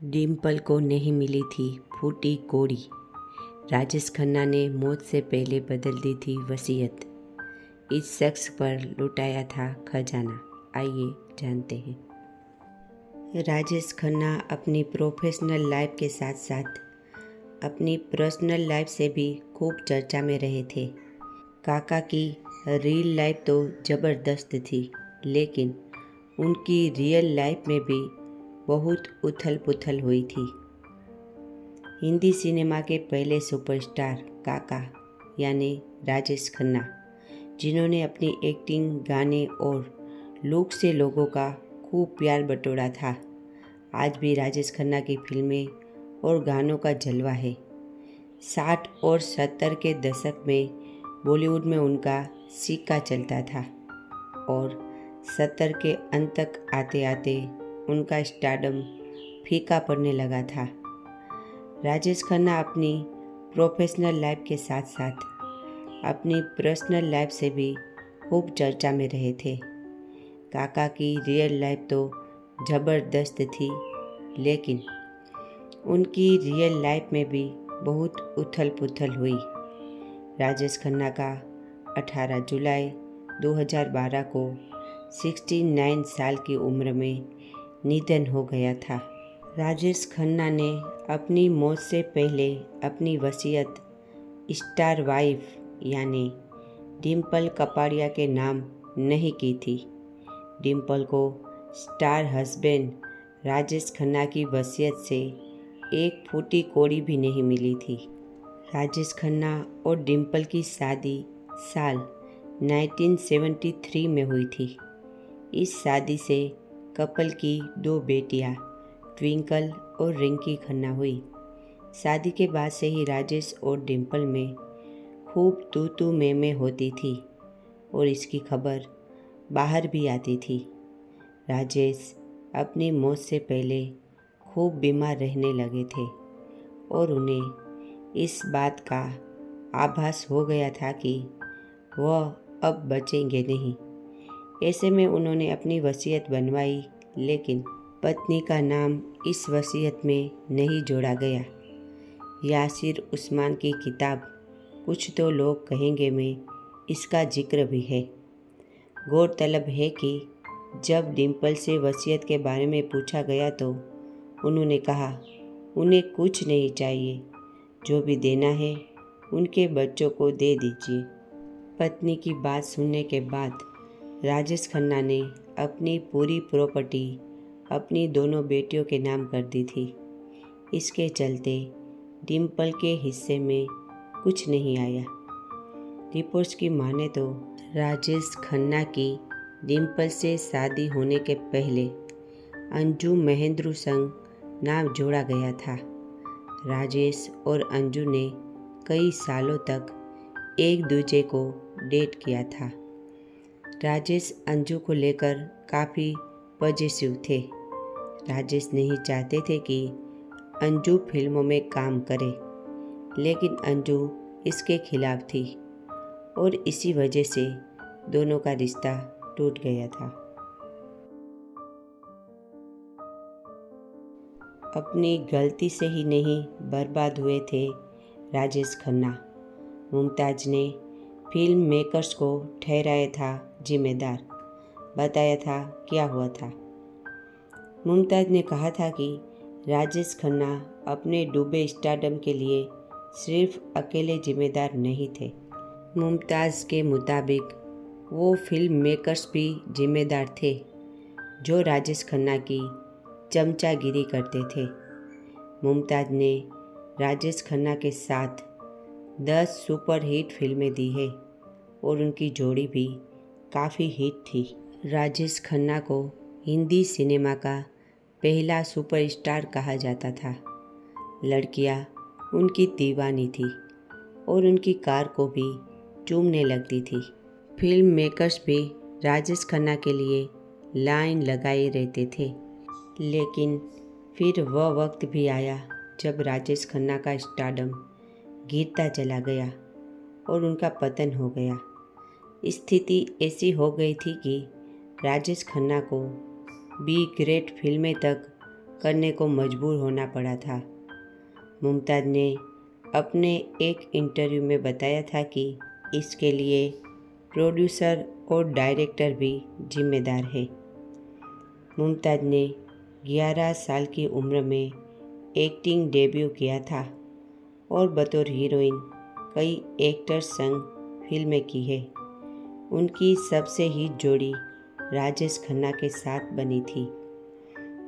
डिम्पल को नहीं मिली थी फूटी कोड़ी। राजेश खन्ना ने मौत से पहले बदल दी थी वसीयत। इस शख्स पर लुटाया था खजाना। आइए जानते हैं। राजेश खन्ना अपनी प्रोफेशनल लाइफ के साथ साथ अपनी पर्सनल लाइफ से भी खूब चर्चा में रहे थे। काका की रियल लाइफ तो ज़बरदस्त थी, लेकिन उनकी रियल लाइफ में भी बहुत उथल पुथल हुई थी। हिंदी सिनेमा के पहले सुपरस्टार काका यानी राजेश खन्ना, जिन्होंने अपनी एक्टिंग, गाने और लुक से लोगों का खूब प्यार बटोरा था, आज भी राजेश खन्ना की फिल्में और गानों का जलवा है। 60 और 70 के दशक में बॉलीवुड में उनका सिक्का चलता था और 70 के अंत तक आते आते उनका स्टारडम फीका पड़ने लगा था। राजेश खन्ना अपनी प्रोफेशनल लाइफ के साथ साथ अपनी पर्सनल लाइफ से भी खूब चर्चा में रहे थे। काका की रियल लाइफ तो ज़बरदस्त थी, लेकिन उनकी रियल लाइफ में भी बहुत उथल पुथल हुई। राजेश खन्ना का 18 जुलाई 2012 को 69 साल की उम्र में निधन हो गया था। राजेश खन्ना ने अपनी मौत से पहले अपनी वसीयत स्टार वाइफ यानी डिम्पल कपाड़िया के नाम नहीं की थी। डिम्पल को स्टार हस्बैंड राजेश खन्ना की वसीयत से एक फूटी कौड़ी भी नहीं मिली थी। राजेश खन्ना और डिम्पल की शादी साल 1973 में हुई थी। इस शादी से कपल की 2 बेटियां ट्विंकल और रिंकी खन्ना हुई। शादी के बाद से ही राजेश और डिम्पल में खूब तू मैं होती थी और इसकी खबर बाहर भी आती थी। राजेश अपनी मौत से पहले खूब बीमार रहने लगे थे और उन्हें इस बात का आभास हो गया था कि वह अब बचेंगे नहीं। ऐसे में उन्होंने अपनी वसीयत बनवाई, लेकिन पत्नी का नाम इस वसीयत में नहीं जोड़ा गया। यासिर उस्मान की किताब कुछ तो लोग कहेंगे में इसका जिक्र भी है। गौरतलब है कि जब डिम्पल से वसीयत के बारे में पूछा गया तो उन्होंने कहा, उन्हें कुछ नहीं चाहिए, जो भी देना है उनके बच्चों को दे दीजिए। पत्नी की बात सुनने के बाद राजेश खन्ना ने अपनी पूरी प्रॉपर्टी अपनी दोनों बेटियों के नाम कर दी थी। इसके चलते डिम्पल के हिस्से में कुछ नहीं आया। रिपोर्ट्स की माने तो राजेश खन्ना की डिम्पल से शादी होने के पहले अंजू महेंद्रू संग नाम जोड़ा गया था। राजेश और अंजू ने कई सालों तक एक दूसरे को डेट किया था। राजेश अंजू को लेकर काफ़ी पॉजिटिव थे। राजेश नहीं चाहते थे कि अंजू फिल्मों में काम करे, लेकिन अंजू इसके खिलाफ थी और इसी वजह से दोनों का रिश्ता टूट गया था। अपनी गलती से ही नहीं बर्बाद हुए थे राजेश खन्ना। मुमताज़ ने फिल्म मेकर्स को ठहराया था जिम्मेदार। बताया था क्या हुआ था। मुमताज़ ने कहा था कि राजेश खन्ना अपने डूबे स्टारडम के लिए सिर्फ अकेले जिम्मेदार नहीं थे। मुमताज़ के मुताबिक वो फिल्म मेकर्स भी जिम्मेदार थे, जो राजेश खन्ना की चमचागिरी करते थे। मुमताज़ ने राजेश खन्ना के साथ 10 सुपरहिट फिल्में दी है और उनकी जोड़ी भी काफ़ी हिट थी। राजेश खन्ना को हिंदी सिनेमा का पहला सुपरस्टार कहा जाता था। लड़कियां उनकी दीवानी थी और उनकी कार को भी चूमने लगती थी। फिल्म मेकर्स भी राजेश खन्ना के लिए लाइन लगाए रहते थे, लेकिन फिर वह वक्त भी आया जब राजेश खन्ना का स्टारडम गिरता चला गया और उनका पतन हो गया। स्थिति ऐसी हो गई थी कि राजेश खन्ना को बी ग्रेड फिल्में तक करने को मजबूर होना पड़ा था। मुमताज़ ने अपने एक इंटरव्यू में बताया था कि इसके लिए प्रोड्यूसर और डायरेक्टर भी जिम्मेदार है। मुमताज़ ने 11 साल की उम्र में एक्टिंग डेब्यू किया था और बतौर हीरोइन कई एक्टर्स संग फिल्में की है। उनकी सबसे हिट जोड़ी राजेश खन्ना के साथ बनी थी।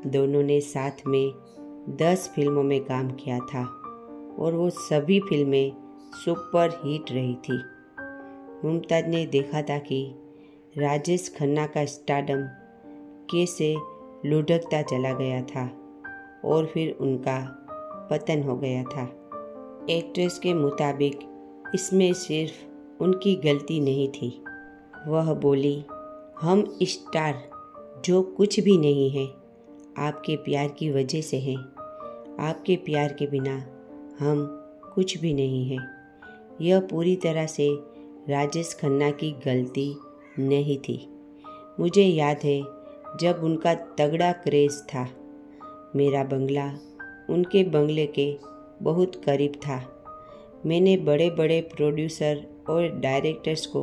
दोनों ने साथ में 10 फिल्मों में काम किया था और वो सभी फिल्में सुपर हिट रही थी। मुमताज़ ने देखा था कि राजेश खन्ना का स्टारडम कैसे लुढ़कता चला गया था और फिर उनका पतन हो गया था। एक्ट्रेस के मुताबिक इसमें सिर्फ उनकी गलती नहीं थी। वह बोली, हम स्टार जो कुछ भी नहीं है आपके प्यार की वजह से हैं। आपके प्यार के बिना हम कुछ भी नहीं हैं। यह पूरी तरह से राजेश खन्ना की गलती नहीं थी। मुझे याद है जब उनका तगड़ा क्रेज़ था। मेरा बंगला उनके बंगले के बहुत करीब था। मैंने बड़े बड़े प्रोड्यूसर और डायरेक्टर्स को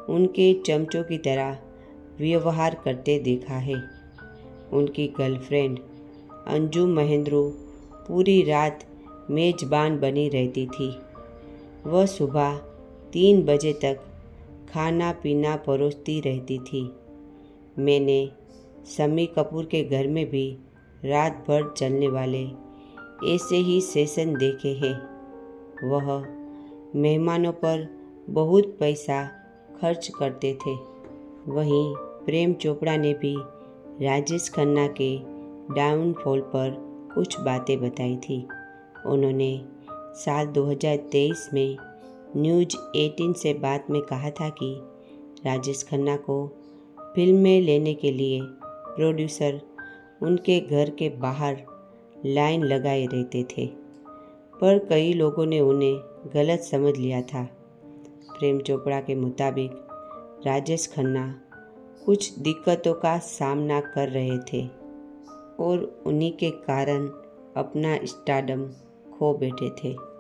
उनके चमचों की तरह व्यवहार करते देखा है। उनकी गर्लफ्रेंड अंजू महेंद्रू पूरी रात मेज़बान बनी रहती थी। वह सुबह 3 बजे तक खाना पीना परोसती रहती थी। मैंने शम्मी कपूर के घर में भी रात भर चलने वाले ऐसे ही सेशन देखे हैं। वह मेहमानों पर बहुत पैसा खर्च करते थे। वहीं प्रेम चोपड़ा ने भी राजेश खन्ना के डाउनफॉल पर कुछ बातें बताई थी। उन्होंने साल 2023 में न्यूज़ 18 से बात में कहा था कि राजेश खन्ना को फिल्म में लेने के लिए प्रोड्यूसर उनके घर के बाहर लाइन लगाए रहते थे, पर कई लोगों ने उन्हें गलत समझ लिया था। प्रेम चोपड़ा के मुताबिक राजेश खन्ना कुछ दिक्कतों का सामना कर रहे थे और उन्हीं के कारण अपना स्टारडम खो बैठे थे।